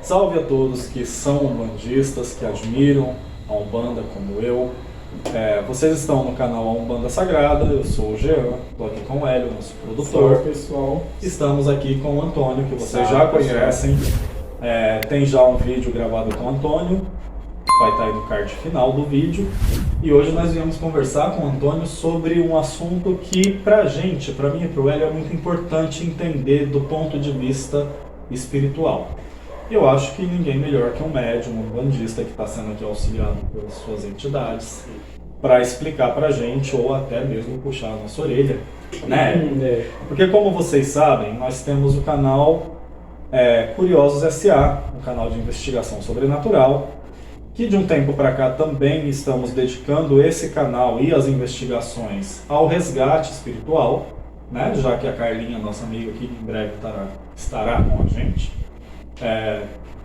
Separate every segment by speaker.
Speaker 1: Salve a todos que são umbandistas, que admiram a Umbanda como eu. Vocês estão no canal A Umbanda Sagrada, eu sou o Jean, estou aqui com o Hélio, nosso produtor.
Speaker 2: Salve, pessoal.
Speaker 1: Estamos aqui com o Antônio, que vocês
Speaker 2: Salve,
Speaker 1: já conhecem. Tem já um vídeo gravado com o Antônio, vai estar aí no card final do vídeo. E hoje nós viemos conversar com o Antônio sobre um assunto que pra gente, pra mim e pro Hélio, é muito importante entender do ponto de vista espiritual. Eu acho que ninguém melhor que um médium, um bandista que está sendo aqui auxiliado pelas suas entidades para explicar pra gente ou até mesmo puxar a nossa orelha, né? Porque como vocês sabem, nós temos o canal Curiosos S.A., um canal de investigação sobrenatural, que de um tempo para cá também estamos dedicando esse canal e as investigações ao resgate espiritual, né? Já que a Carlinha, nossa amiga aqui, em breve estará com a gente.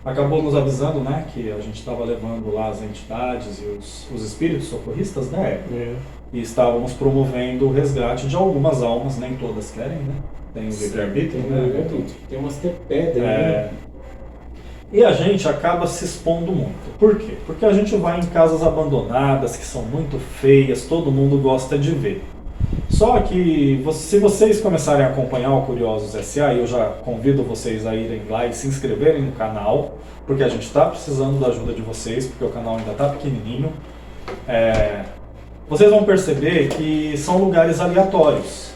Speaker 1: Acabou nos avisando, né, que a gente estava levando lá as entidades e os espíritos socorristas, né? E estávamos promovendo o resgate de algumas almas, nem todas querem, né? Tem o livre-arbítrio, né?
Speaker 2: Tem umas que é pedra, né?
Speaker 1: E a gente acaba se expondo muito. Por quê? Porque a gente vai em casas abandonadas, que são muito feias, todo mundo gosta de ver. Só que, se vocês começarem a acompanhar o Curiosos S.A., eu já convido vocês a irem lá e se inscreverem no canal, porque a gente está precisando da ajuda de vocês, porque o canal ainda está pequenininho. Vocês vão perceber que são lugares aleatórios.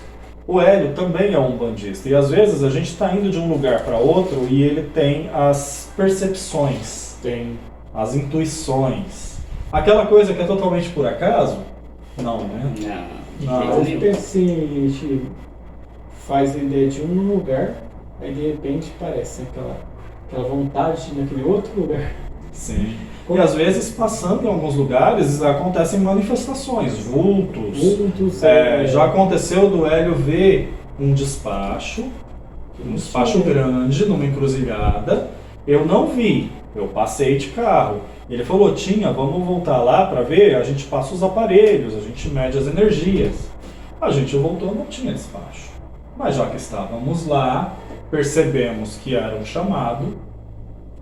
Speaker 1: O Hélio também é um umbandista, e às vezes a gente está indo de um lugar para outro e ele tem as percepções, tem as intuições. Aquela coisa que é totalmente por acaso? Não, né?
Speaker 2: Não. A gente faz a ideia de um lugar, aí de repente parece aquela vontade de ir naquele outro lugar.
Speaker 1: Sim. E às vezes, passando em alguns lugares, acontecem manifestações, vultos. Já aconteceu do Hélio ver um despacho grande numa encruzilhada. Eu não vi, eu passei de carro. Ele falou, vamos voltar lá para ver, a gente passa os aparelhos, a gente mede as energias. A gente voltou, não tinha despacho. Mas já que estávamos lá, percebemos que era um chamado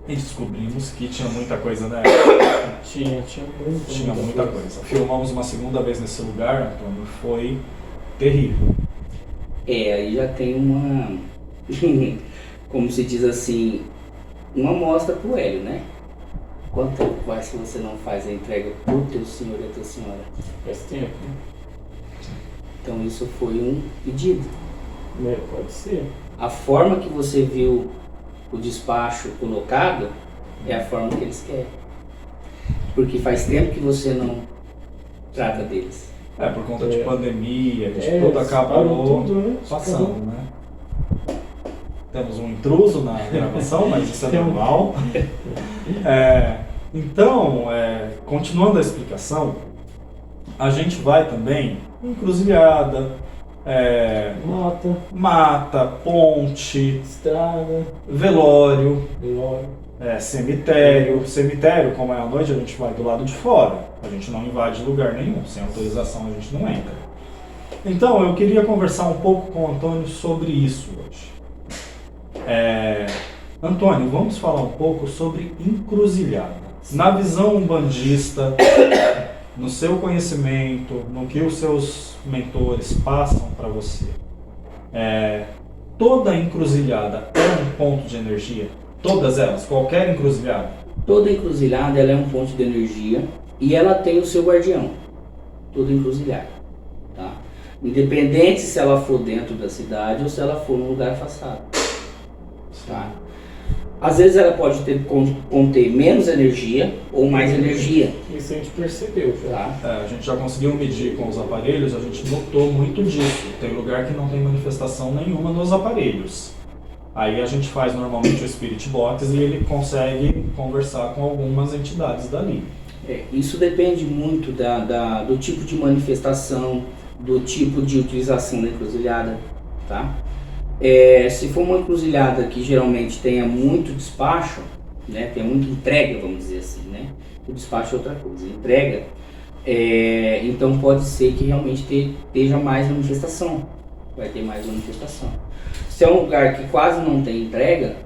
Speaker 1: e descobrimos que tinha muita coisa, né? Tinha muita coisa. Filmamos uma segunda vez nesse lugar, Antônio, foi terrível.
Speaker 3: Aí já tem uma, como se diz assim, uma amostra pro Hélio, né? Quanto tempo faz que você não faz a entrega pro teu senhor e a tua senhora?
Speaker 2: Faz tempo.
Speaker 3: Então isso foi um pedido.
Speaker 2: Pode ser.
Speaker 3: A forma que você viu o despacho colocado é a forma que eles querem. Porque faz tempo que você não trata deles.
Speaker 1: Por conta de pandemia, de tudo acabou passando, né? Temos um intruso na gravação, mas isso é normal. Então, continuando a explicação, a gente vai também em encruzilhada, mata, ponte,
Speaker 2: estrada,
Speaker 1: velório, cemitério. Cemitério, como é à noite, a gente vai do lado de fora. A gente não invade lugar nenhum, sem autorização a gente não entra. Então, eu queria conversar um pouco com o Antônio sobre isso hoje. Antônio, vamos falar um pouco sobre encruzilhada. Na visão umbandista, no seu conhecimento, no que os seus mentores passam para você, toda encruzilhada é um ponto de energia? Todas elas, qualquer encruzilhada?
Speaker 3: Toda encruzilhada ela é um ponto de energia e ela tem o seu guardião. Toda encruzilhada, tá? Independente se ela for dentro da cidade ou se ela for num lugar afastado. Tá? Às vezes ela pode conter menos energia ou mais energia.
Speaker 2: Isso a gente percebeu já.
Speaker 1: A gente já conseguiu medir com os aparelhos, a gente notou muito disso. Tem lugar que não tem manifestação nenhuma nos aparelhos. Aí a gente faz normalmente o Spirit Box e ele consegue conversar com algumas entidades dali.
Speaker 3: Isso depende muito do tipo de manifestação, do tipo de utilização da encruzilhada, tá? Se for uma encruzilhada que geralmente tenha muito despacho, né, tenha muita entrega, vamos dizer assim, né? O despacho é outra coisa, entrega, então pode ser que realmente esteja mais manifestação, vai ter mais manifestação. Se é um lugar que quase não tem entrega,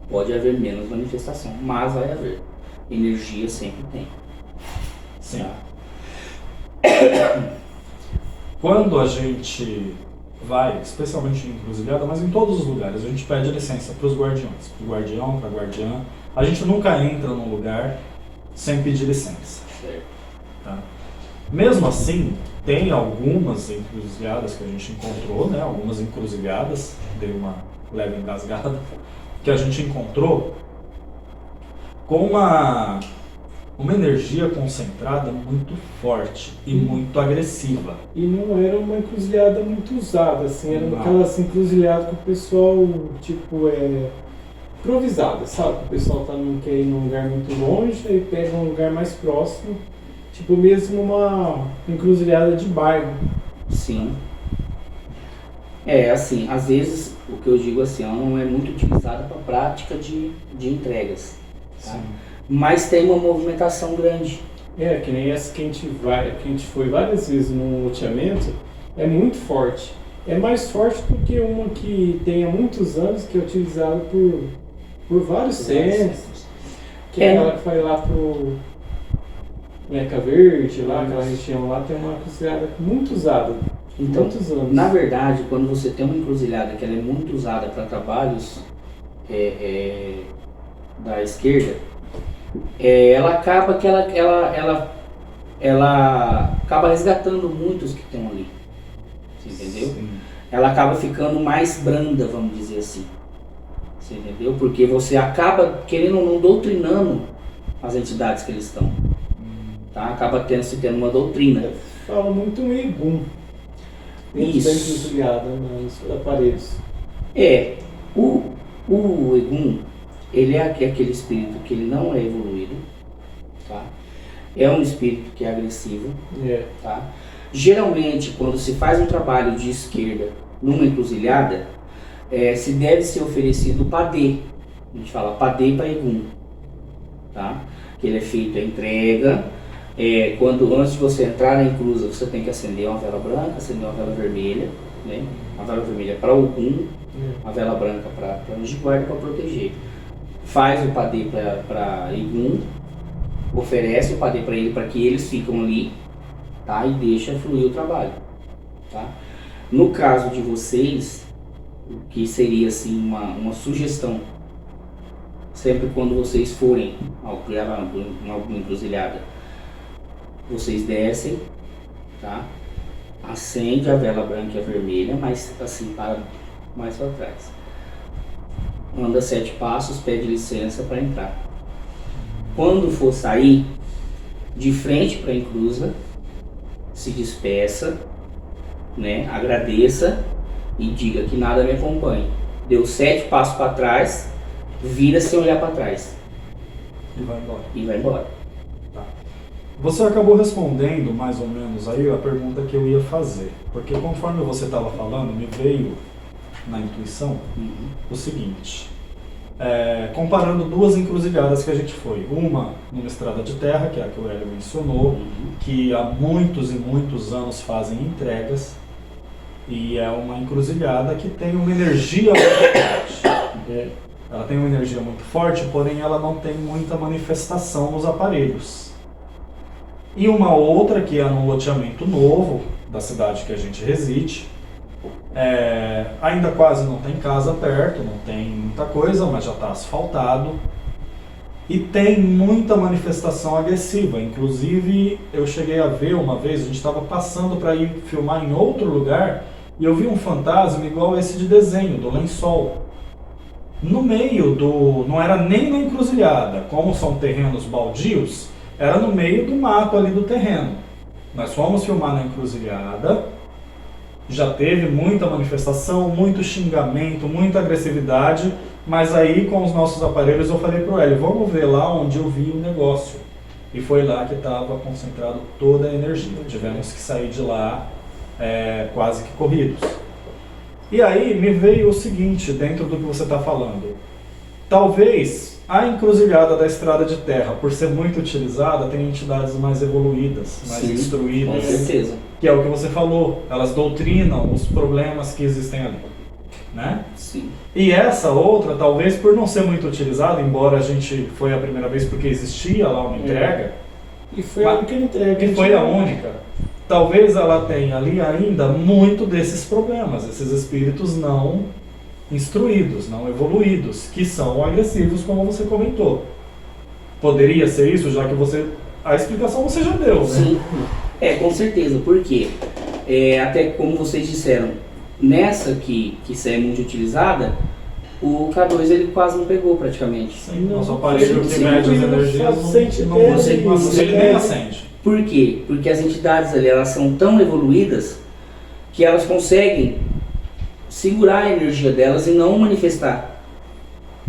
Speaker 3: Pode haver menos manifestação, mas vai haver. Energia sempre tem.
Speaker 1: Sim.
Speaker 3: Tá?
Speaker 1: Quando a gente vai, especialmente em encruzilhada, mas em todos os lugares, a gente pede licença para os guardiões, para o guardião, para a guardiã. A gente nunca entra num lugar sem pedir licença.
Speaker 3: Certo.
Speaker 1: Tá? Mesmo assim, tem algumas encruzilhadas que a gente encontrou, né? Algumas encruzilhadas, dei uma leve engasgada, que a gente encontrou com uma energia concentrada muito forte e muito agressiva.
Speaker 2: E não era uma encruzilhada muito usada, assim, era
Speaker 1: Não.
Speaker 2: aquelas encruzilhadas que o pessoal, tipo, improvisada, sabe? O pessoal não quer ir num lugar muito longe, aí pega um lugar mais próximo, tipo mesmo uma encruzilhada de bairro.
Speaker 3: Sim. Assim, às vezes, o que eu digo assim, ela não é muito utilizada para prática de entregas. Tá?
Speaker 1: Sim.
Speaker 3: Mas tem uma movimentação grande.
Speaker 2: Que nem essa que a gente foi várias vezes no loteamento, é muito forte. É mais forte do que uma que tem há muitos anos, que é utilizada por vários centros. Que é aquela que foi lá pro Meca Verde, lá, aquela região lá, tem uma encruzilhada muito usada.
Speaker 3: Então,
Speaker 2: Muitos anos.
Speaker 3: na verdade, quando você tem uma encruzilhada que ela é muito usada para trabalhos da esquerda, ela acaba que ela acaba resgatando muitos que estão ali. Você entendeu?
Speaker 1: Sim.
Speaker 3: Ela acaba ficando mais branda, vamos dizer assim. Você entendeu? Porque você acaba, querendo ou não, doutrinando as entidades que eles estão. Tá? Acaba tendo uma doutrina.
Speaker 2: Fala muito um egum. Dentro
Speaker 3: Isso.
Speaker 2: da encruzilhada, nos aparelhos.
Speaker 3: O Egum, ele é aquele espírito que ele não é evoluído, tá? É um espírito que é agressivo, tá? Geralmente, quando se faz um trabalho de esquerda numa encruzilhada, se deve ser oferecido padê. A gente fala padê para Egum, tá? Que ele é feito a entrega. Antes de você entrar na encruza, você tem que acender uma vela branca, acender uma vela vermelha, né? A vela vermelha para Ogum, a vela branca para anjo de guarda, para proteger. Faz o padê para Egum, oferece o padê para ele, para que eles ficam ali, tá? E deixa fluir o trabalho, tá? No caso de vocês, o que seria assim uma sugestão, sempre quando vocês forem ao criar alguma encruzilhada, vocês descem, tá? Acende a vela branca e a vermelha, mas assim, para mais para trás. Anda 7 passos, pede licença para entrar. Quando for sair, de frente para a encruza, se despeça, né? Agradeça e diga que nada me acompanhe. Deu 7 passos para trás, vira sem olhar para trás.
Speaker 1: E vai embora.
Speaker 3: E vai embora.
Speaker 1: Tá. Você acabou respondendo mais ou menos aí a pergunta que eu ia fazer. Porque conforme você estava falando, me veio na intuição o seguinte. Comparando duas encruzilhadas que a gente foi. Uma numa estrada de terra, que é a que o Hélio mencionou, que há muitos e muitos anos fazem entregas. E é uma encruzilhada que tem uma energia muito forte. Ela tem uma energia muito forte, porém ela não tem muita manifestação nos aparelhos. E uma outra que é num loteamento novo da cidade que a gente reside. Ainda quase não tem casa perto, não tem muita coisa, mas já está asfaltado. E tem muita manifestação agressiva. Inclusive, eu cheguei a ver uma vez, a gente estava passando para ir filmar em outro lugar, e eu vi um fantasma igual esse de desenho, do lençol. No meio não era nem na encruzilhada, como são terrenos baldios, era no meio do mato ali do terreno. Nós fomos filmar na encruzilhada, já teve muita manifestação, muito xingamento, muita agressividade, mas aí com os nossos aparelhos eu falei pro Hélio, vamos ver lá onde eu vi o negócio. E foi lá que estava concentrado toda a energia. Tivemos que sair de lá quase que corridos. E aí me veio o seguinte, dentro do que você está falando. Talvez a encruzilhada da estrada de terra, por ser muito utilizada, tem entidades mais evoluídas, mais
Speaker 3: Sim,
Speaker 1: instruídas.
Speaker 3: com certeza.
Speaker 1: Que é o que você falou, elas doutrinam os problemas que existem ali. né?
Speaker 3: Sim.
Speaker 1: E essa outra, talvez por não ser muito utilizada, embora a gente foi a primeira vez porque existia lá uma entrega,
Speaker 2: E foi a única entrega.
Speaker 1: que foi a única, talvez ela tenha ali ainda muito desses problemas, esses espíritos não instruídos, não evoluídos, que são agressivos, como você comentou. Poderia ser isso, já que a explicação você já deu, né?
Speaker 3: Sim, com certeza, porque até como vocês disseram, nessa que é muito utilizada, o K2 ele quase não pegou praticamente.
Speaker 1: Sim, nosso aparelho que
Speaker 3: sim,
Speaker 1: mede as energias ele nem acende.
Speaker 3: Por quê? Porque as entidades ali elas são tão evoluídas que elas conseguem segurar a energia delas e não manifestar.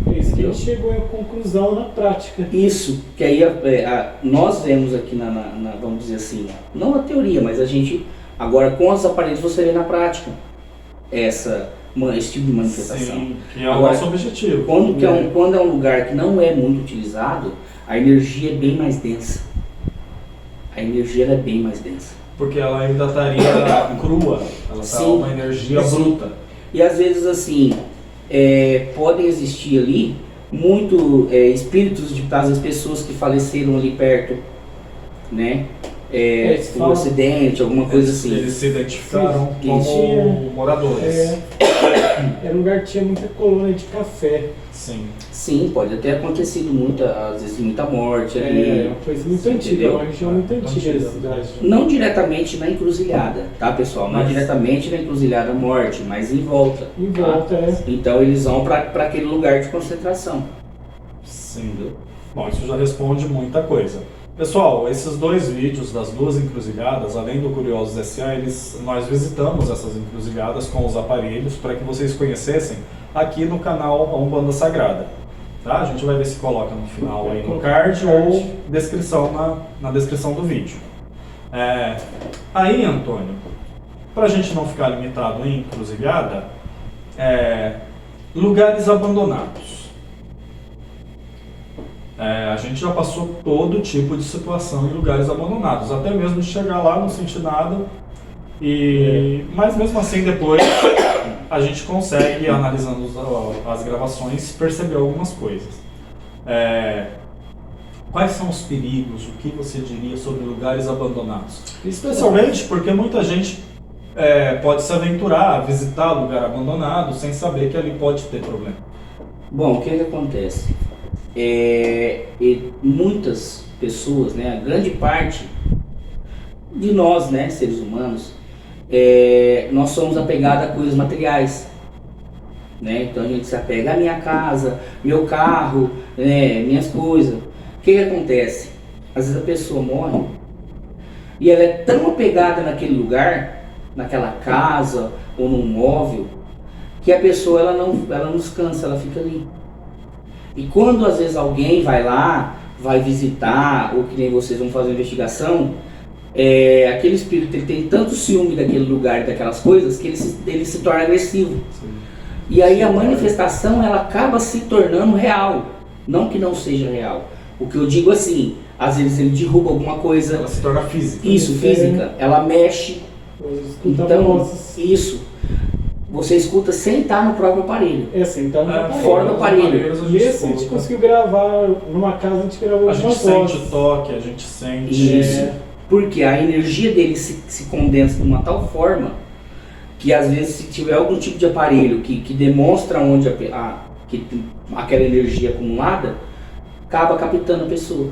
Speaker 2: É isso que a gente chegou à conclusão na prática.
Speaker 3: Isso, que aí nós vemos aqui vamos dizer assim, não na teoria, mas a gente, agora com os aparelhos você vê na prática esse tipo de manifestação.
Speaker 1: Sim, que é o
Speaker 3: Agora,
Speaker 1: nosso objetivo.
Speaker 3: Quando é um lugar que não é muito utilizado, a energia é bem mais densa. A energia ela é bem mais densa.
Speaker 1: Porque ela ainda estaria crua, ela está
Speaker 3: Sim,
Speaker 1: uma energia
Speaker 3: sim.
Speaker 1: bruta.
Speaker 3: E às vezes assim, podem existir ali muito espíritos das pessoas que faleceram ali perto, né? Um acidente, alguma coisa assim.
Speaker 1: Eles se identificaram
Speaker 3: Sim,
Speaker 1: como moradores.
Speaker 2: Era um lugar que tinha muita colônia de café.
Speaker 1: Sim.
Speaker 3: Sim, pode ter acontecido às vezes muita morte ali.
Speaker 2: Uma coisa muito
Speaker 3: Você
Speaker 2: antiga,
Speaker 3: entendeu?
Speaker 2: uma região muito antiga da cidade.
Speaker 3: Não diretamente na encruzilhada, tá pessoal? Não
Speaker 1: Mas-
Speaker 3: diretamente na encruzilhada morte, mas em volta.
Speaker 2: Em
Speaker 3: tá?
Speaker 2: volta,
Speaker 3: Então eles vão para aquele lugar de concentração.
Speaker 1: Sim. Bom, isso já responde muita coisa. Pessoal, esses dois vídeos das duas encruzilhadas, além do Curiosos S.A., nós visitamos essas encruzilhadas com os aparelhos para que vocês conhecessem aqui no canal A Umbanda Sagrada. Tá? A gente vai ver se coloca no final aí no card ou descrição na descrição do vídeo. Aí, Antônio, para a gente não ficar limitado em encruzilhada, lugares abandonados. A gente já passou todo tipo de situação em lugares abandonados, até mesmo de chegar lá, não sentir nada, mas mesmo assim depois a gente consegue, analisando as gravações, perceber algumas coisas. Quais são os perigos, o que você diria sobre lugares abandonados? Especialmente porque muita gente pode se aventurar a visitar lugar abandonado sem saber que ali pode ter problema.
Speaker 3: Bom, o que acontece? Muitas pessoas, né, a grande parte de nós, né, seres humanos, nós somos apegados a coisas materiais, né? Então a gente se apega à minha casa, meu carro, né, minhas coisas. O que acontece? Às vezes a pessoa morre e ela é tão apegada naquele lugar, naquela casa ou num móvel, que a pessoa ela não descansa, ela fica ali. E quando às vezes alguém vai lá, vai visitar, ou que nem vocês vão fazer uma investigação, aquele espírito ele tem tanto ciúme daquele lugar, daquelas coisas, que ele se torna agressivo.
Speaker 1: Sim.
Speaker 3: E aí a manifestação ela acaba se tornando real, não que não seja real. O que eu digo assim, às vezes ele derruba alguma coisa,
Speaker 1: Ela se torna física.
Speaker 3: isso, física, ela mexe, então isso, você escuta sem estar no próprio aparelho.
Speaker 2: Sentar no aparelho.
Speaker 3: Fora do aparelho.
Speaker 2: E esse a gente conseguiu gravar numa casa, a gente gravou
Speaker 1: A gente
Speaker 2: algumas
Speaker 1: sente
Speaker 2: vozes.
Speaker 1: o toque, a gente sente...
Speaker 3: Isso. Porque a energia dele se condensa de uma tal forma que às vezes se tiver algum tipo de aparelho que demonstra onde que aquela energia acumulada, acaba captando a pessoa.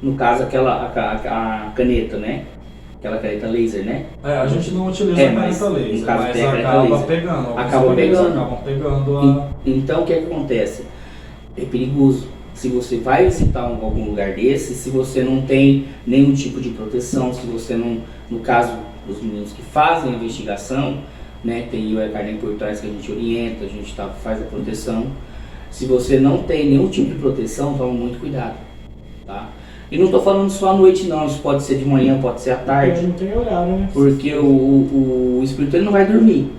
Speaker 3: No caso a caneta, né? Aquela caneta laser, né?
Speaker 1: A gente não utiliza a
Speaker 3: mas
Speaker 1: caneta laser,
Speaker 3: no caso
Speaker 1: mas
Speaker 3: tem a caneta
Speaker 1: acaba
Speaker 3: laser.
Speaker 1: pegando. Alguns
Speaker 3: Acaba
Speaker 1: aparelhos
Speaker 3: pegando.
Speaker 1: acabam pegando
Speaker 3: Então o que acontece? É perigoso. Se você vai visitar algum lugar desse, se você não tem nenhum tipo de proteção, se você não, no caso dos meninos que fazem a investigação, né, tem o Carnem por trás que a gente orienta, a gente faz a proteção. Se você não tem nenhum tipo de proteção, toma muito cuidado, tá? E não estou falando só à noite não, isso pode ser de manhã, pode ser à tarde.
Speaker 2: Não tem horário, né?
Speaker 3: Porque o espírito ele não vai dormir,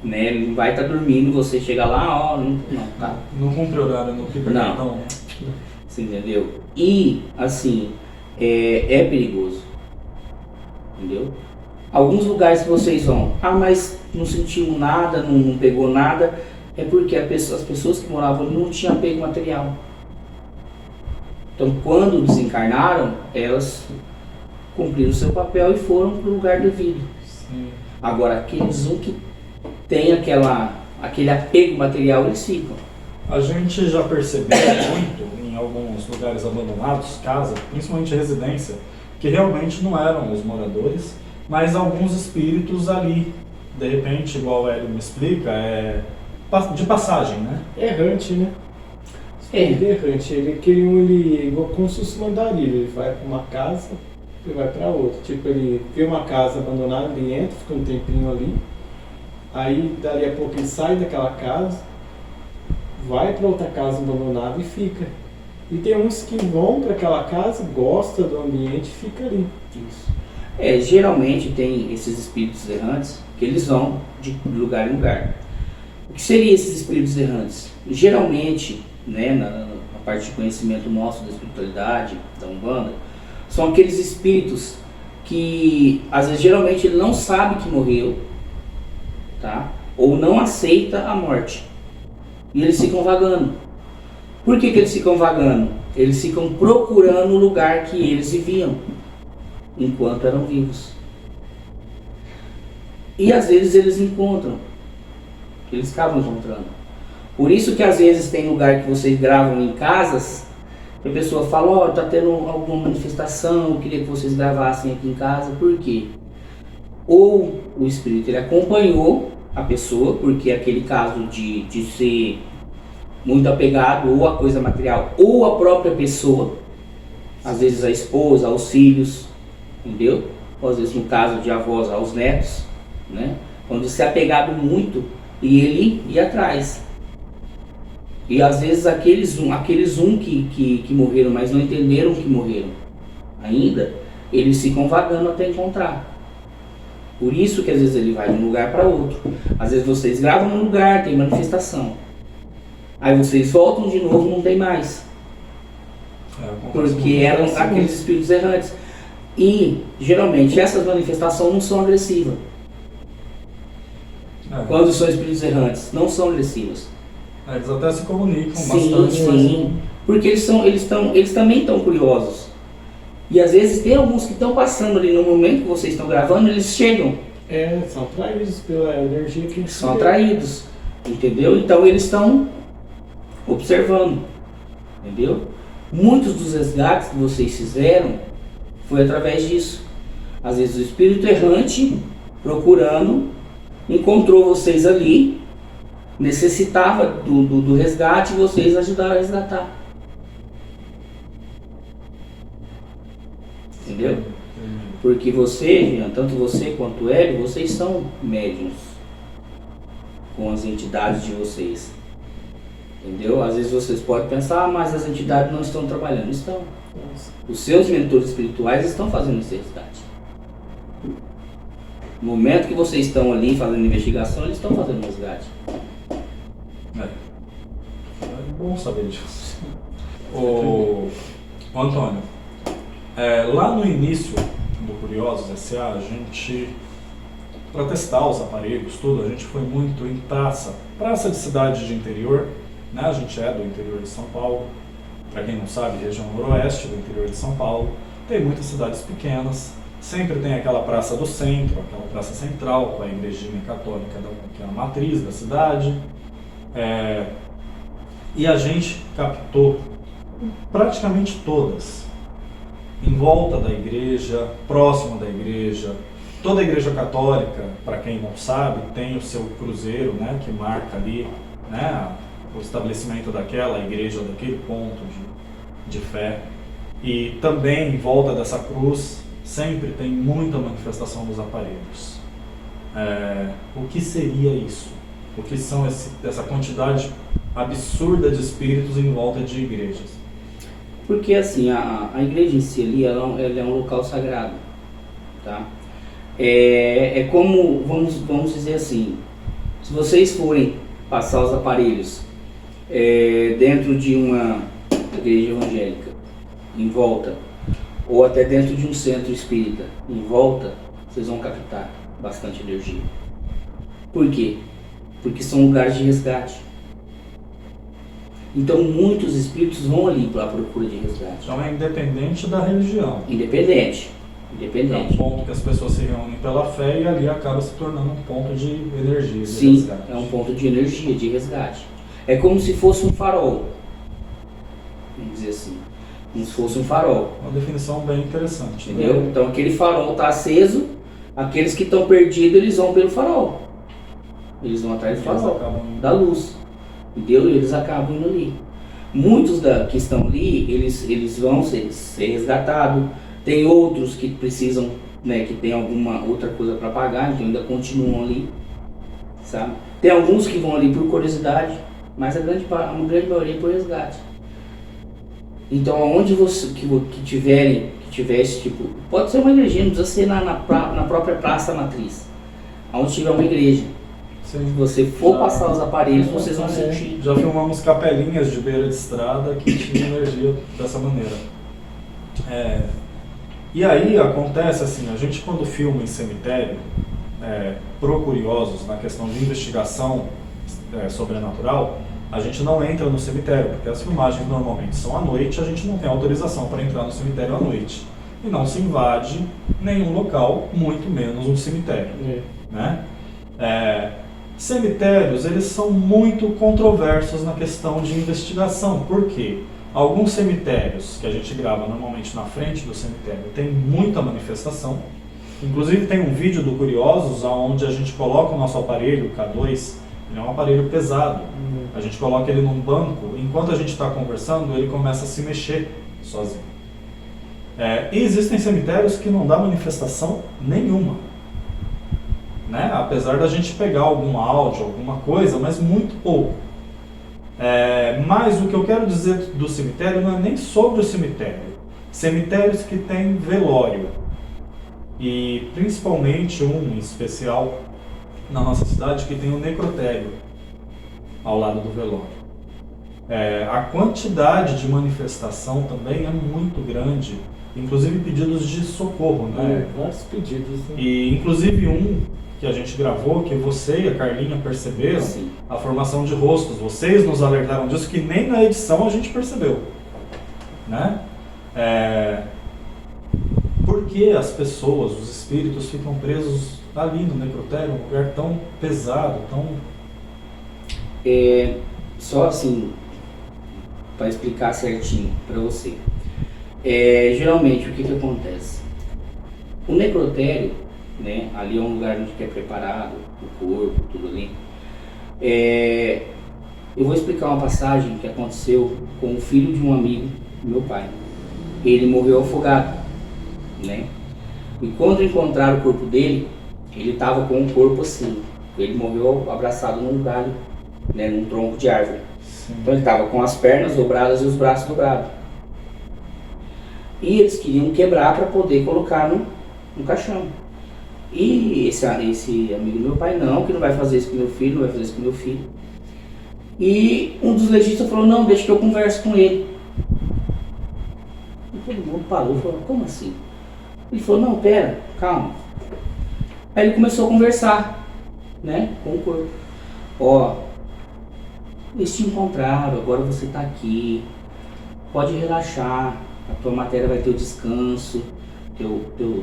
Speaker 3: né? Ele não vai estar dormindo, você chega lá, não, tá?
Speaker 1: Não cumpre horário, não fica
Speaker 3: Não.
Speaker 1: então.
Speaker 3: Você entendeu? E, assim, é perigoso, entendeu? Alguns lugares que vocês vão, mas não sentiu nada, não pegou nada, é porque as pessoas que moravam ali não tinham apego material. Então, quando desencarnaram, elas cumpriram o seu papel e foram para o lugar devido.
Speaker 2: Sim.
Speaker 3: Agora, aqueles que tem aquele apego material, eles ficam.
Speaker 1: A gente já percebeu muito em alguns lugares abandonados, casa, principalmente residência, que realmente não eram os moradores, mas alguns espíritos ali, de repente, igual o Hélio me explica, de passagem, né?
Speaker 2: Errante, né? Ele é errante. Ele igual como se fosse uma andarilha. Ele vai para uma casa e vai para outra. Tipo, ele vê uma casa abandonada, ele entra, fica um tempinho ali. Aí, dali a pouco, ele sai daquela casa, vai para outra casa abandonada e fica. E tem uns que vão para aquela casa, gostam do ambiente e fica ali.
Speaker 3: Isso. Geralmente tem esses espíritos errantes que eles vão de lugar em lugar. O que seriam esses espíritos errantes? Geralmente, né, na parte de conhecimento nosso da espiritualidade, da Umbanda, são aqueles espíritos que, às vezes, geralmente ele não sabe que morreu, tá? Ou não aceita a morte. E eles ficam vagando. Por que eles ficam vagando? Eles ficam procurando o lugar que eles viviam enquanto eram vivos. E às vezes eles encontram. Eles acabam encontrando. Por isso que às vezes tem lugar que vocês gravam em casas, que a pessoa fala, tá tendo alguma manifestação, eu queria que vocês gravassem aqui em casa. Por quê? Ou o espírito ele acompanhou a pessoa, porque aquele caso de ser muito apegado ou a coisa material, ou a própria pessoa, às vezes a esposa, aos filhos, entendeu? Ou às vezes no caso de avós aos netos, né? Quando se é apegado muito e ele ia atrás. E às vezes aqueles que morreram, mas não entenderam que morreram ainda, eles ficam vagando até encontrar. Por isso que às vezes ele vai de um lugar para outro. Às vezes vocês gravam num lugar, tem manifestação. Aí vocês voltam de novo, não tem mais. Porque eram aqueles espíritos errantes. E geralmente essas manifestações não são agressivas. Quando são espíritos errantes, não são agressivas.
Speaker 1: Eles até se comunicam
Speaker 3: sim,
Speaker 1: bastante.
Speaker 3: Sim, porque eles também estão curiosos. E às vezes tem alguns que estão passando ali no momento que vocês estão gravando, eles chegam.
Speaker 2: São atraídos pela energia que eles
Speaker 3: são atraídos, entendeu? Então eles estão observando, entendeu? Muitos dos resgates que vocês fizeram foi através disso. Às vezes o espírito errante procurando, encontrou vocês ali, necessitava do resgate e vocês ajudaram a resgatar. Entendeu? Porque você, Jean, tanto você quanto o Hélio, vocês são médiuns com as entidades de vocês. Entendeu? Às vezes vocês podem pensar, mas as entidades não estão trabalhando. Estão. Os seus mentores espirituais estão fazendo esse resgate. No momento que vocês estão ali fazendo investigação, eles estão fazendo resgate.
Speaker 1: É bom saber disso. O Antônio, lá no início do Curiosos S.A., a gente, para testar os aparelhos, tudo, a gente foi muito em praça de cidade de interior, né? A gente é do interior de São Paulo, para quem não sabe, região noroeste do interior de São Paulo, tem muitas cidades pequenas, sempre tem aquela praça do centro, aquela praça central, com a igrejinha católica, que é a matriz da cidade, e a gente captou praticamente todas, em volta da igreja, próximo da igreja. Toda a igreja católica, para quem não sabe, tem o seu cruzeiro, né, que marca ali, né, o estabelecimento daquela igreja, daquele ponto de fé. E também em volta dessa cruz sempre tem muita manifestação dos aparelhos. O que seria isso? O que são essa quantidade absurda de espíritos em volta de igrejas?
Speaker 3: Porque assim, a igreja em si ali, ela é um local sagrado, tá? É como, vamos dizer assim, se vocês forem passar os aparelhos dentro de uma igreja evangélica, em volta, ou até dentro de um centro espírita, em volta, vocês vão captar bastante energia. Por quê? Porque são lugares de resgate. Então muitos espíritos vão ali para a procura de resgate.
Speaker 1: Então é independente da religião.
Speaker 3: Independente.
Speaker 1: É um ponto que as pessoas se reúnem pela fé e ali acaba se tornando um ponto de energia, de
Speaker 3: Sim,
Speaker 1: resgate.
Speaker 3: é um ponto de energia, de resgate. É como se fosse um farol. Vamos dizer assim. Como se fosse um farol.
Speaker 1: Uma definição bem interessante.
Speaker 3: Entendeu?
Speaker 1: Né?
Speaker 3: Então aquele farol está aceso, aqueles que estão perdidos, eles vão pelo farol. Eles vão atrás do farol, da luz. Entendeu? E eles acabam indo ali. Muitos que estão ali, eles vão ser resgatados. Tem outros que precisam, né, que tem alguma outra coisa para pagar, então ainda continuam ali, sabe? Tem alguns que vão ali por curiosidade, mas a grande maioria é por resgate. Então, aonde você que tiver esse tipo, pode ser uma igreja, não precisa ser na própria praça matriz, aonde tiver uma igreja.
Speaker 1: Sim.
Speaker 3: Se você for passar os aparelhos, vocês vão sentir.
Speaker 1: Já filmamos capelinhas de beira de estrada que tinham energia dessa maneira. E aí acontece assim, a gente quando filma em cemitério, pro curiosos, na questão de investigação sobrenatural, a gente não entra no cemitério, porque as filmagens normalmente são à noite, a gente não tem autorização para entrar no cemitério à noite. E não se invade nenhum local, muito menos um cemitério. Né? Cemitérios, eles são muito controversos na questão de investigação. Por quê? Alguns cemitérios que a gente grava normalmente na frente do cemitério tem muita manifestação. Inclusive tem um vídeo do Curiosos onde a gente coloca o nosso aparelho, o K2, ele é um aparelho pesado. A gente coloca ele num banco, enquanto a gente está conversando, ele começa a se mexer sozinho. E existem cemitérios que não dá manifestação nenhuma. Né? Apesar da gente pegar algum áudio, alguma coisa, mas muito pouco. Mas o que eu quero dizer do cemitério não é nem sobre o cemitério. Cemitérios que têm velório. E principalmente um especial na nossa cidade que tem o necrotério ao lado do velório. A quantidade de manifestação também é muito grande. Inclusive pedidos de socorro, né?
Speaker 2: Vários pedidos. Né?
Speaker 1: E inclusive um que a gente gravou, que você e a Carlinha perceberam,
Speaker 3: Sim.
Speaker 1: a formação de rostos. Vocês nos alertaram disso, que nem na edição a gente percebeu. Né? Por que as pessoas, os espíritos, ficam presos ali no necrotério, um lugar tão pesado, tão...
Speaker 3: Só assim, para explicar certinho para você. Geralmente, o que acontece? O necrotério, né, ali é um lugar onde é preparado, o corpo, tudo ali. Eu vou explicar uma passagem que aconteceu com o filho de um amigo do meu pai. Ele morreu afogado, né? E quando encontraram o corpo dele, ele estava com o corpo assim. Ele morreu abraçado num galho, né, num tronco de árvore.
Speaker 1: Sim.
Speaker 3: Então ele estava com as pernas dobradas e os braços dobrados. E eles queriam quebrar para poder colocar no caixão. E esse amigo do meu pai, não, que não vai fazer isso com meu filho, não vai fazer isso com meu filho. E um dos legistas falou, não, deixa que eu converso com ele. E todo mundo parou e falou, como assim? Ele falou, não, pera, calma. Aí ele começou a conversar, né, com o corpo. Ó, eles te encontraram, agora você está aqui, pode relaxar, a tua matéria vai ter o descanso,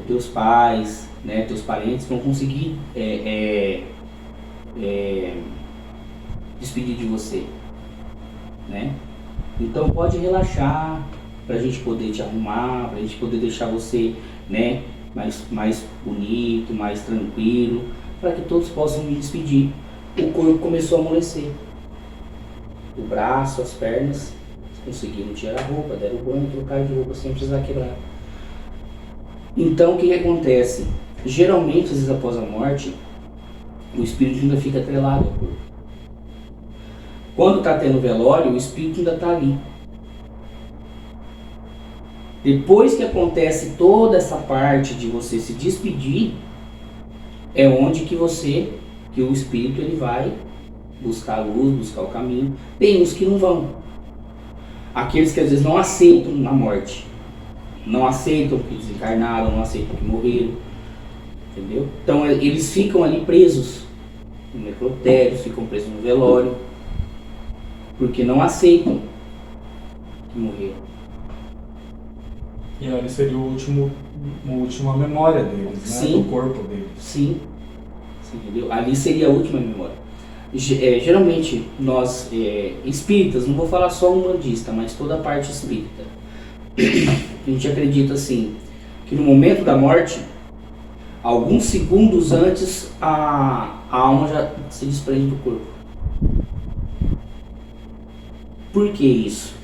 Speaker 3: teus pais, né, teus parentes vão conseguir despedir de você, né? Então pode relaxar, para a gente poder te arrumar, para a gente poder deixar você, né, mais bonito, mais tranquilo, para que todos possam me despedir. O corpo começou a amolecer, o braço, as pernas, conseguiram tirar a roupa, deram o banho, trocaram de roupa sem precisar quebrar. Então o que acontece? Geralmente, às vezes após a morte, o espírito ainda fica atrelado ao corpo. Quando está tendo velório, o espírito ainda está ali. Depois que acontece toda essa parte de você se despedir, é onde que o espírito ele vai buscar a luz, buscar o caminho. Tem uns que não vão. Aqueles que às vezes não aceitam a morte, não aceitam que desencarnaram, não aceitam que morreram. Entendeu? Então eles ficam ali presos no necrotério, ficam presos no velório, porque não aceitam que morreram.
Speaker 1: E ali seria a última memória deles, né?
Speaker 3: Sim.
Speaker 1: Do corpo deles.
Speaker 3: Sim, você entendeu? Ali seria a última memória. Geralmente nós espíritas, não vou falar só umbandista, mas toda a parte espírita, a gente acredita assim, que no momento da morte, alguns segundos antes, a alma já se desprende do corpo. Por que isso?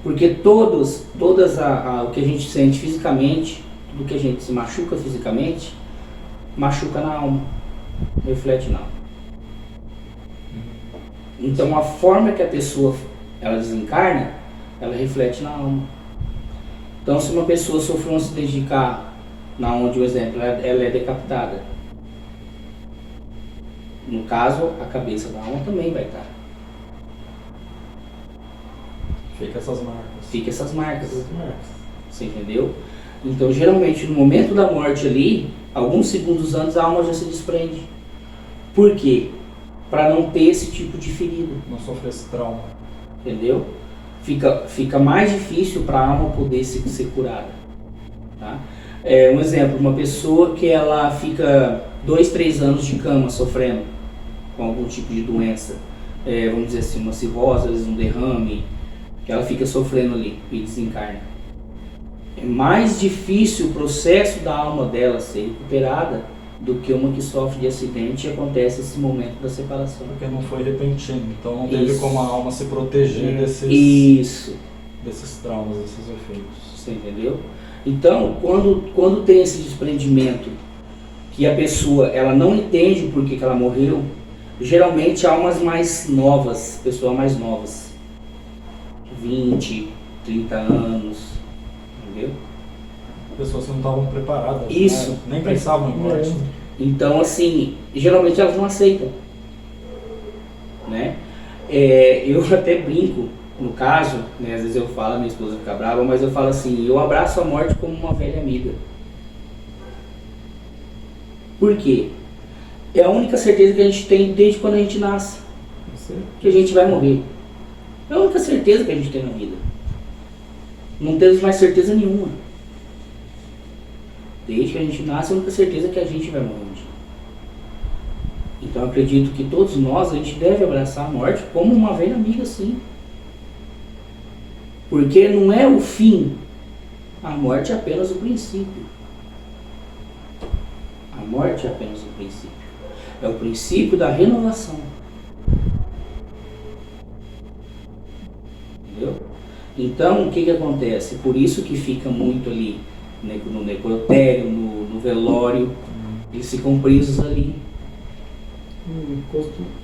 Speaker 3: Porque todas o que a gente sente fisicamente, tudo que a gente se machuca fisicamente, machuca na alma, reflete na alma. Então a forma que a pessoa ela desencarna, ela reflete na alma. Então se uma pessoa sofreu um acidente de carro, na onde, um exemplo, ela é decapitada, no caso a cabeça da alma também vai estar.
Speaker 1: Fica essas marcas.
Speaker 3: Fica essas marcas. Você entendeu? Então geralmente no momento da morte ali, alguns segundos antes a alma já se desprende. Por quê? Para não ter esse tipo de ferida.
Speaker 1: Não sofrer esse trauma.
Speaker 3: Entendeu? Fica mais difícil para a alma poder ser curada. Tá? Um exemplo, uma pessoa que ela fica 2, 3 anos de cama sofrendo com algum tipo de doença, vamos dizer assim, uma cirrose, às vezes um derrame, que ela fica sofrendo ali e desencarna. É mais difícil o processo da alma dela ser recuperada do que uma que sofre de acidente e acontece esse momento da separação.
Speaker 1: Porque não foi repentino, então não teve
Speaker 3: Isso.
Speaker 1: como a alma se proteger desses traumas, desses efeitos.
Speaker 3: Você entendeu? Então, quando tem esse desprendimento, que a pessoa ela não entende por que ela morreu, geralmente almas mais novas, pessoas mais novas, 20, 30 anos, entendeu?
Speaker 1: Pessoas que não estavam preparadas,
Speaker 3: Isso.
Speaker 1: né? Nem pensavam em morte.
Speaker 3: Então, assim, geralmente elas não aceitam, né? Eu até brinco, no caso, né, às vezes eu falo, minha esposa fica brava, mas eu falo assim, eu abraço a morte como uma velha amiga. Por quê? É a única certeza que a gente tem desde quando a gente nasce, que a gente vai morrer. É a única certeza que a gente tem na vida. Não temos mais certeza nenhuma. Desde que a gente nasce, é a única certeza que a gente vai morrer um dia. Então eu acredito que todos nós, a gente deve abraçar a morte como uma velha amiga, sim. Porque não é o fim. A morte é apenas o princípio. A morte é apenas o princípio. É o princípio da renovação. Entendeu? Então, o que acontece? Por isso que fica muito ali no necrotério, no velório, eles ficam presos ali.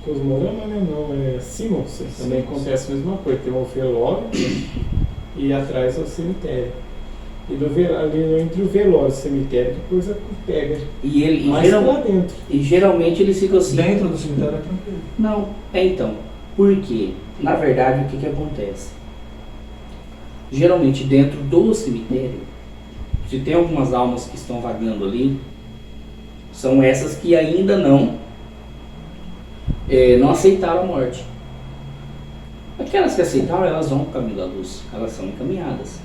Speaker 2: Cosmorama, né? Não, é Simons. Também acontece a mesma coisa. Tem um velório e atrás é o cemitério. E ali entre o velório e o cemitério, depois pega. Mais lá dentro.
Speaker 3: E geralmente eles ficam assim.
Speaker 1: Dentro do cemitério é tranquilo.
Speaker 3: Não, então. Por quê? Na verdade, o que acontece? Geralmente dentro do cemitério, se tem algumas almas que estão vagando ali, são essas que ainda não aceitaram a morte. Aquelas que aceitaram, elas vão para o caminho da luz, elas são encaminhadas.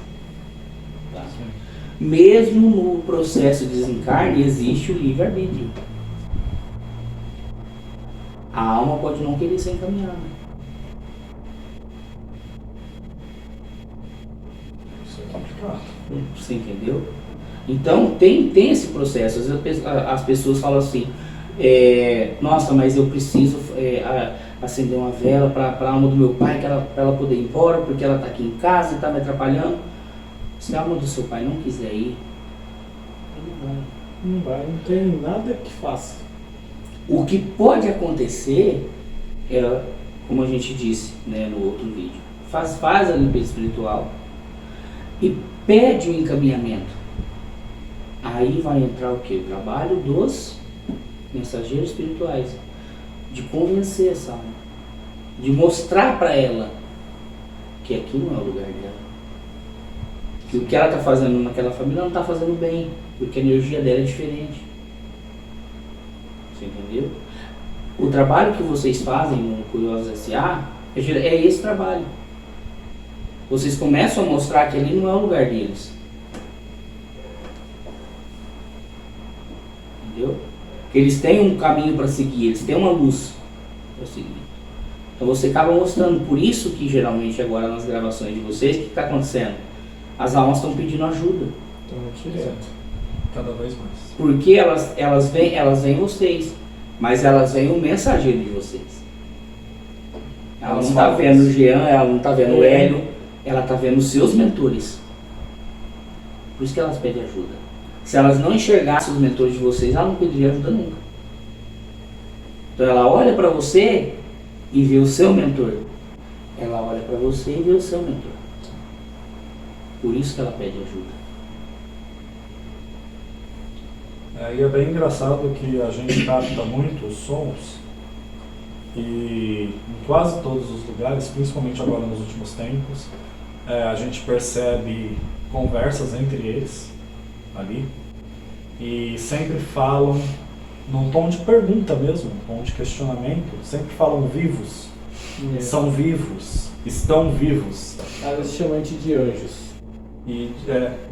Speaker 3: Tá? Mesmo no processo de desencarne existe o livre-arbítrio. A alma pode não querer ser encaminhada.
Speaker 1: Isso é complicado.
Speaker 3: Você entendeu? Então tem esse processo. Às vezes as pessoas falam assim, nossa, mas eu preciso acender uma vela para a alma do meu pai, para ela poder ir embora, porque ela está aqui em casa e está me atrapalhando. Se a alma do seu pai não quiser ir, ele
Speaker 2: não vai, não tem nada que faça.
Speaker 3: O que pode acontecer é, como a gente disse, né, no outro vídeo, faz a limpeza espiritual e pede o encaminhamento. Aí vai entrar o que? O trabalho dos mensageiros espirituais, de convencer essa alma, de mostrar para ela que aqui não é o lugar dela, que o que ela está fazendo naquela família não está fazendo bem, porque a energia dela é diferente. Você entendeu? O trabalho que vocês fazem no Curiosos S.A. é esse trabalho. Vocês começam a mostrar que ali não é o lugar deles. Entendeu? Que eles têm um caminho para seguir, eles têm uma luz para seguir. Então você acaba mostrando. Por isso que geralmente agora nas gravações de vocês, o que está acontecendo? As almas estão pedindo ajuda.
Speaker 2: Então, direto.
Speaker 1: Cada vez mais.
Speaker 3: Porque elas veem vocês, mas elas veem o mensageiro de vocês. Ela não está vendo o Jean, ela não está vendo o Hélio, ela está vendo os seus mentores. Por isso que elas pedem ajuda. Se elas não enxergassem os mentores de vocês, ela não pediria ajuda nunca. Então ela olha para você e vê o seu mentor. Ela olha para você e vê o seu mentor. Por isso que ela pede ajuda.
Speaker 1: E é bem engraçado que a gente capta muitos sons e em quase todos os lugares, principalmente agora nos últimos tempos, a gente percebe conversas entre eles ali e sempre falam num tom de pergunta mesmo, num tom de questionamento, sempre falam vivos, são vivos, estão vivos.
Speaker 2: Elas chamam de anjos.
Speaker 1: E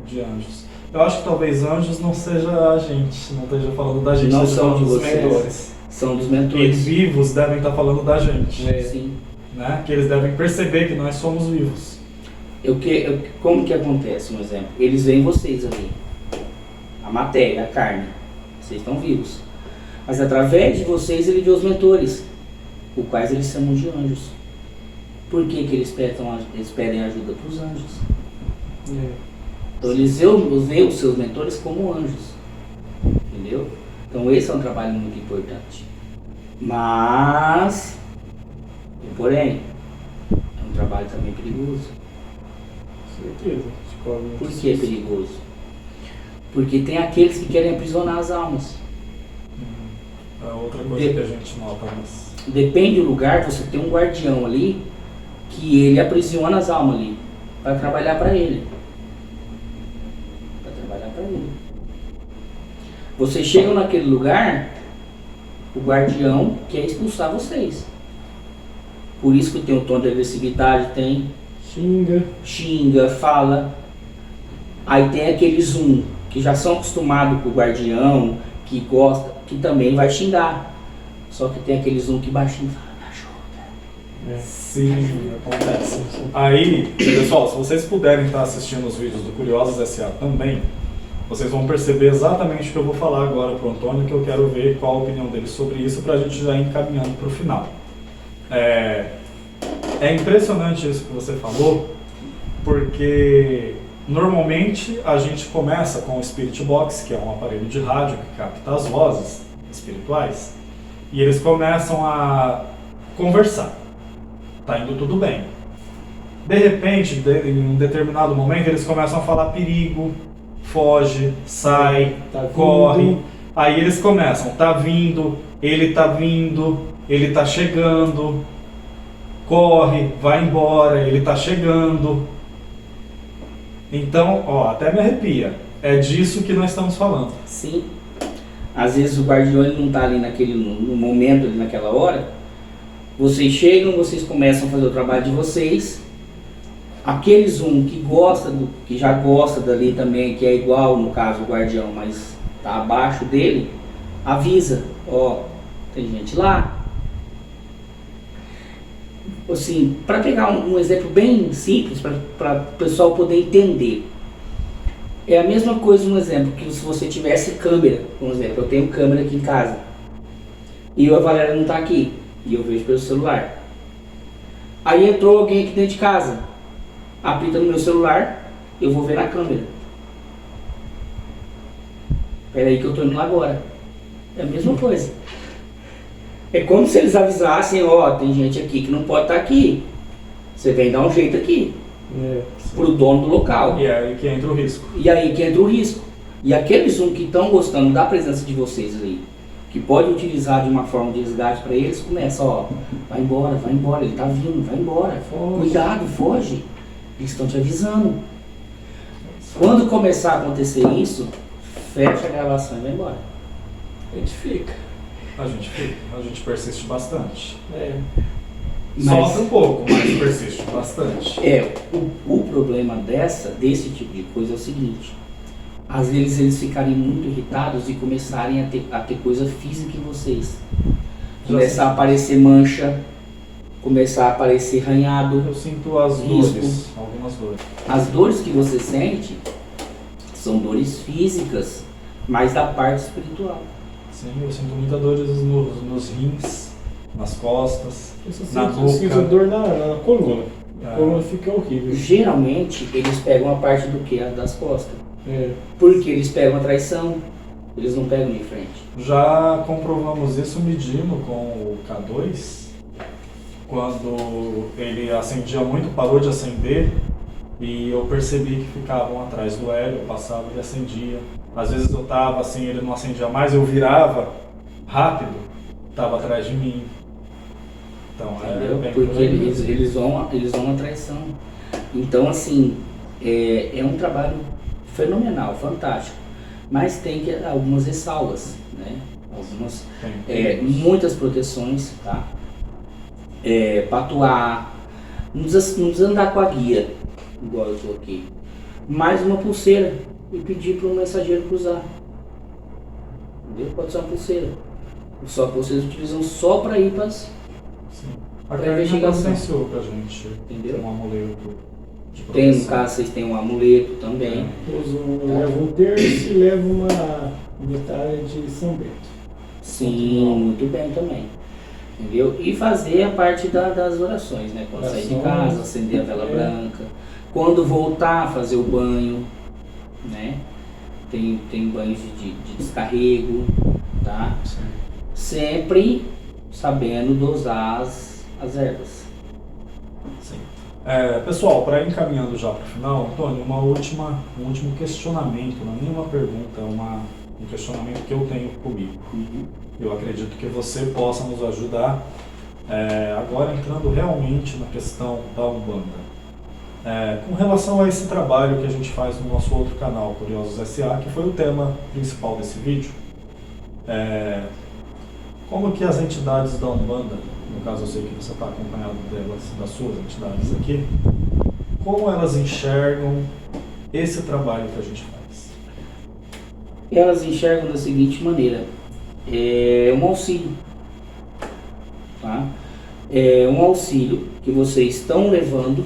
Speaker 1: de anjos. Eu acho que talvez anjos não seja a gente, não esteja falando da gente,
Speaker 3: Não
Speaker 1: esteja
Speaker 3: são
Speaker 1: falando
Speaker 3: de
Speaker 1: dos
Speaker 3: vocês.
Speaker 1: mentores.
Speaker 3: São dos
Speaker 1: E
Speaker 3: mentores.
Speaker 1: vivos devem estar falando da gente,
Speaker 3: Sim.
Speaker 1: né? Que eles devem perceber que nós somos vivos.
Speaker 3: Como que acontece, um exemplo? Eles veem vocês ali. A matéria, a carne. Vocês estão vivos. Mas através de vocês ele vê os mentores, os quais eles chamam de anjos. Por que que eles pedem ajuda para os anjos? Então eles veem os seus mentores como anjos. Entendeu? Então esse é um trabalho muito importante. Mas, porém, é um trabalho também perigoso.
Speaker 2: Certeza.
Speaker 3: Por que é perigoso? Porque tem aqueles que querem aprisionar as almas.
Speaker 1: É outra coisa que a gente nota, mas...
Speaker 3: Depende do lugar, você tem um guardião ali que ele aprisiona as almas ali para trabalhar para ele. Vocês chegam naquele lugar, o guardião quer expulsar vocês. Por isso que tem um tom de agressividade, tem xinga, fala. Aí tem aqueles que já são acostumados com o guardião, que gosta, que também vai xingar. Só que tem aqueles que baixinho fala, me ajuda.
Speaker 1: Sim, acontece. Aí, pessoal, se vocês puderem estar assistindo os vídeos do Curiosos S.A. também, vocês vão perceber exatamente o que eu vou falar agora para o Antônio, que eu quero ver qual a opinião dele sobre isso, para a gente já ir encaminhando para o final. É impressionante isso que você falou, porque normalmente a gente começa com o Spirit Box, que é um aparelho de rádio que capta as vozes espirituais, e eles começam a conversar. Tá indo tudo bem. De repente, em um determinado momento, eles começam a falar perigo, foge, sai, corre. Aí eles começam, tá vindo, ele tá chegando, corre, vai embora, ele tá chegando. Então, até me arrepia. É disso que nós estamos falando.
Speaker 3: Sim. Às vezes o guardião ele não tá ali no momento, ali naquela hora. Vocês chegam, vocês começam a fazer o trabalho de vocês. Aqueles que já gosta dali também, que é igual no caso o guardião, mas tá abaixo dele, avisa, tem gente lá. Assim, para pegar um exemplo bem simples, para o pessoal poder entender. É a mesma coisa, um exemplo, que se você tivesse câmera, por exemplo, eu tenho câmera aqui em casa, e a Valéria não está aqui, e eu vejo pelo celular. Aí entrou alguém aqui dentro de casa, apita no meu celular, eu vou ver na câmera. Peraí que eu tô indo lá agora. É a mesma coisa. É como se eles avisassem, tem gente aqui que não pode estar aqui. Você vem dar um jeito aqui. Pro dono do local.
Speaker 1: E é aí que entra o risco.
Speaker 3: E aqueles que estão gostando da presença de vocês ali, que pode utilizar de uma forma de resgate para eles, começa, vai embora, ele tá vindo, vai embora. Foge. Cuidado, foge. Eles estão te avisando. Quando começar a acontecer isso, fecha a gravação e vai embora.
Speaker 2: A gente fica.
Speaker 1: A gente persiste bastante.
Speaker 3: Mas-
Speaker 1: Sofre um pouco, mas persiste bastante.
Speaker 3: O problema desse tipo de coisa é o seguinte: às vezes eles ficarem muito irritados e começarem a ter coisa física em vocês. Começar a aparecer mancha, começar a aparecer ranhado.
Speaker 1: Eu sinto as
Speaker 3: Isso.
Speaker 1: dores, algumas dores.
Speaker 3: As dores que você sente são dores físicas, mas da parte espiritual.
Speaker 1: Sim, eu sinto muita dores nos rins, nas costas,
Speaker 2: Eu só
Speaker 1: na
Speaker 2: sinto
Speaker 1: nuca.
Speaker 2: dor na coluna. A
Speaker 1: É.
Speaker 2: coluna fica horrível.
Speaker 3: Geralmente eles pegam a parte do que? Das costas.
Speaker 2: É.
Speaker 3: Porque eles pegam a traição, eles não pegam de frente.
Speaker 1: Já comprovamos isso medindo com o K2, quando ele acendia muito, parou de acender, e eu percebi que ficavam atrás do hélio, eu passava e acendia. Às vezes eu tava assim, ele não acendia mais, eu virava rápido, tava atrás de mim. Então
Speaker 3: Entendeu?
Speaker 1: bem
Speaker 3: Porque
Speaker 1: por aí.
Speaker 3: eles vão à traição. Então, assim, é um trabalho fenomenal, fantástico. Mas tem algumas ressalvas, né? Algumas,
Speaker 1: Tem.
Speaker 3: muitas proteções, tá? Patuar, não precisa andar com a guia, igual eu tô aqui. Mais uma pulseira e pedir para um mensageiro cruzar. Entendeu? Pode ser uma pulseira. Só que vocês utilizam só para ir para as...
Speaker 1: Sim. A
Speaker 3: Pra
Speaker 1: Karina
Speaker 3: investigação.
Speaker 1: providenciou pra gente
Speaker 3: Entendeu?
Speaker 1: um amuleto de
Speaker 3: Tem, no
Speaker 1: proteção.
Speaker 3: caso, vocês têm um amuleto também.
Speaker 2: Leva um terço e leva uma medalha de São Bento.
Speaker 3: Sim, muito bem também. Entendeu? E fazer a parte das orações, né? Quando sair de
Speaker 2: Orações.
Speaker 3: casa, acender a vela
Speaker 2: É.
Speaker 3: branca. Quando voltar, fazer o banho, né? Tem banhos de descarrego, tá?
Speaker 1: Sim.
Speaker 3: Sempre sabendo dosar as ervas.
Speaker 1: Sim. Pessoal, para ir encaminhando já para o final, Antônio, um último questionamento, não é nenhuma pergunta, é um questionamento que eu tenho comigo. Eu acredito que você possa nos ajudar, agora entrando realmente na questão da Umbanda. Com relação a esse trabalho que a gente faz no nosso outro canal, Curiosos S.A., que foi o tema principal desse vídeo, como que as entidades da Umbanda, no caso eu sei que você está acompanhado delas, das suas entidades aqui, como elas enxergam esse trabalho que a gente faz?
Speaker 3: Elas enxergam da seguinte maneira: é um auxílio, tá? É um auxílio que vocês estão levando,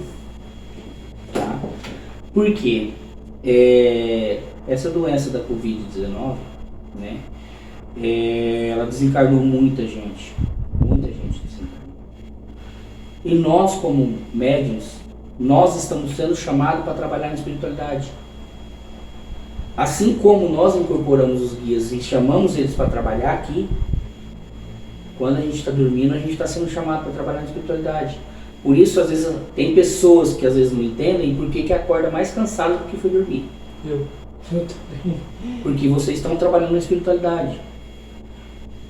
Speaker 3: tá? Por quê? Essa doença da Covid-19, né? Ela desencarnou muita gente desencarnou. E nós, como médiuns, nós estamos sendo chamados para trabalhar na espiritualidade. Assim como nós incorporamos os guias e chamamos eles para trabalhar aqui, quando a gente está dormindo, a gente está sendo chamado para trabalhar na espiritualidade. Por isso, às vezes, tem pessoas que às vezes não entendem por que acorda mais cansado do que foi dormir.
Speaker 2: Eu também.
Speaker 3: Porque vocês estão trabalhando na espiritualidade.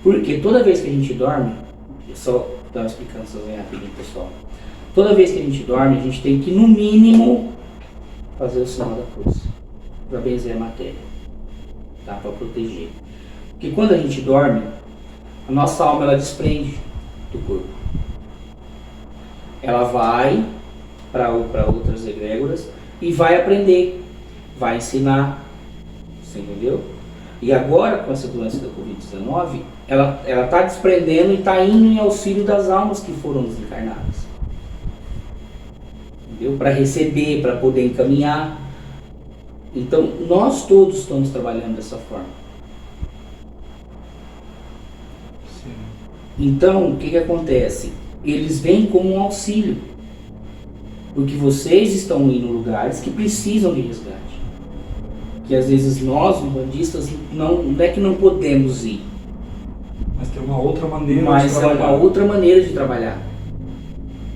Speaker 3: Porque toda vez que a gente dorme, eu só dar uma explicação bem rapidinho, pessoal. Toda vez que a gente dorme, a gente tem que, no mínimo, fazer o sinal da cruz para benzer a matéria, tá? Para proteger. Porque quando a gente dorme, a nossa alma ela desprende do corpo. Ela vai para outras egrégoras e vai aprender, vai ensinar, você entendeu? E agora, com essa doença da Covid-19, ela está desprendendo e está indo em auxílio das almas que foram desencarnadas. Entendeu? Para receber, para poder encaminhar. Então, nós todos estamos trabalhando dessa forma.
Speaker 1: Sim.
Speaker 3: Então, o que acontece? Eles vêm como um auxílio. Porque vocês estão indo em lugares que precisam de resgate. Que às vezes nós, umbandistas, não é que não podemos ir,
Speaker 1: Mas tem uma outra maneira de
Speaker 3: mas é
Speaker 1: trabalhar.
Speaker 3: uma outra maneira de trabalhar.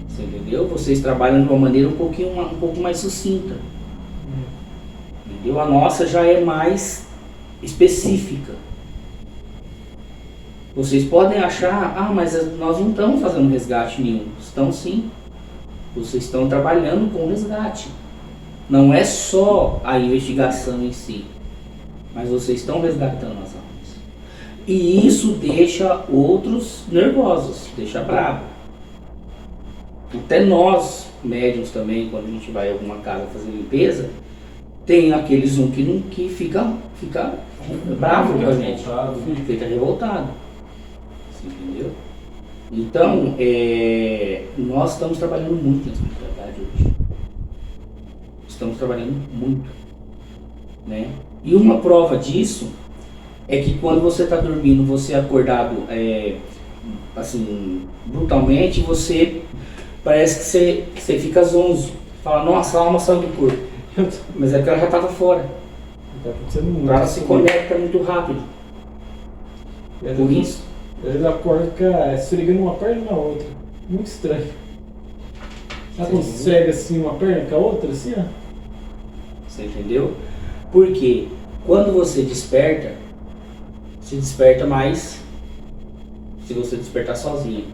Speaker 3: Você entendeu? Vocês trabalham de uma maneira um pouco mais sucinta. Entendeu? A nossa já é mais específica. Vocês podem achar, mas nós não estamos fazendo resgate nenhum. Estão sim. Vocês estão trabalhando com resgate. Não é só a investigação em si, mas vocês estão resgatando as almas. E isso deixa outros nervosos, deixa bravo. Até nós, médiums também, quando a gente vai a alguma casa fazer limpeza, tem aqueles que fica bravo com a gente, fica revoltado. Você entendeu? Então, nós estamos trabalhando muito na espiritualidade hoje. Estamos trabalhando muito, né? E uma prova disso é que quando você está dormindo, você é acordado assim, brutalmente, você parece que você fica zonzo. Fala, nossa, a alma saiu do corpo. Mas é que ela já estava fora.
Speaker 2: Tá acontecendo muito.
Speaker 3: Ela se conecta muito rápido. Por isso.
Speaker 2: Ele acorda esfregando uma perna na outra. Muito estranho. Ela consegue assim uma perna com a outra, assim, ó.
Speaker 3: Você entendeu? Porque quando você desperta, se desperta mais. Se você despertar sozinho,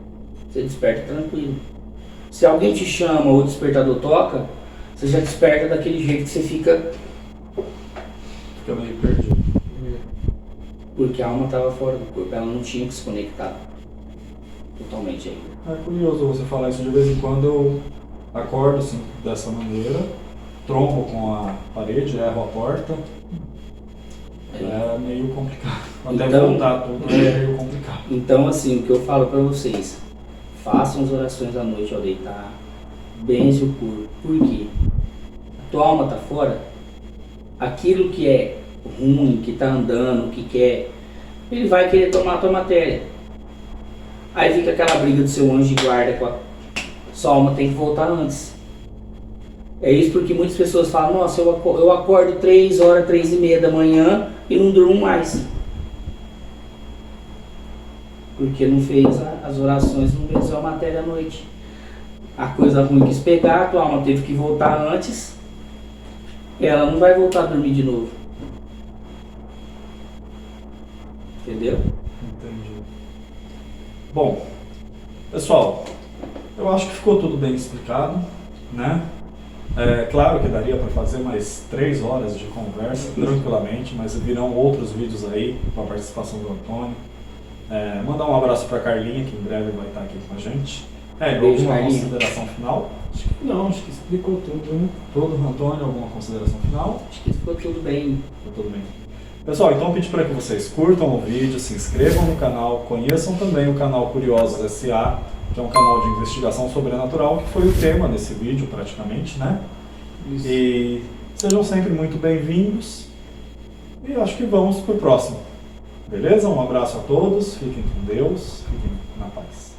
Speaker 3: você desperta tranquilo. Se alguém te chama ou o despertador toca, você já desperta daquele jeito que você fica
Speaker 1: meio perdido.
Speaker 3: Porque a alma estava fora do corpo, ela não tinha que se conectar totalmente ainda.
Speaker 1: É curioso você falar isso. De vez em quando eu acordo assim, dessa maneira, trombo com a parede, erro a porta. É meio complicado. Até
Speaker 3: Então,
Speaker 1: voltar tudo é meio complicado.
Speaker 3: Então, assim, o que eu falo para vocês, façam as orações à noite ao deitar, benze o corpo. Por quê? A tua alma está fora, aquilo que é ruim, que está andando, que quer, ele vai querer tomar a tua matéria. Aí fica aquela briga do seu anjo de guarda com a sua alma, tem que voltar antes. É isso porque muitas pessoas falam, nossa, eu acordo 3 horas, 3:30 da manhã e não durmo mais. Porque não fez as orações, não venceu a matéria à noite. A coisa ruim quis pegar, a tua alma teve que voltar antes, ela não vai voltar a dormir de novo. Entendeu?
Speaker 1: Entendi. Bom, pessoal, eu acho que ficou tudo bem explicado, né? É claro que daria para fazer mais 3 horas de conversa tranquilamente, mas virão outros vídeos aí com a participação do Antônio. Mandar um abraço para Carlinha, que em breve vai estar aqui com a gente.
Speaker 3: Beijo,
Speaker 1: Alguma
Speaker 3: Carlinha.
Speaker 1: consideração final?
Speaker 2: Acho que explicou tudo, né?
Speaker 1: Todo, Antônio, alguma consideração final?
Speaker 3: Acho que ficou tudo bem.
Speaker 1: Tudo bem. Pessoal, então eu pedi para que vocês curtam o vídeo, se inscrevam no canal, conheçam também o canal Curiosos S.A., que é um canal de investigação sobrenatural, que foi o tema desse vídeo praticamente, né?
Speaker 2: Isso.
Speaker 1: E sejam sempre muito bem-vindos. E acho que vamos pro próximo. Beleza? Um abraço a todos, fiquem com Deus, fiquem na paz.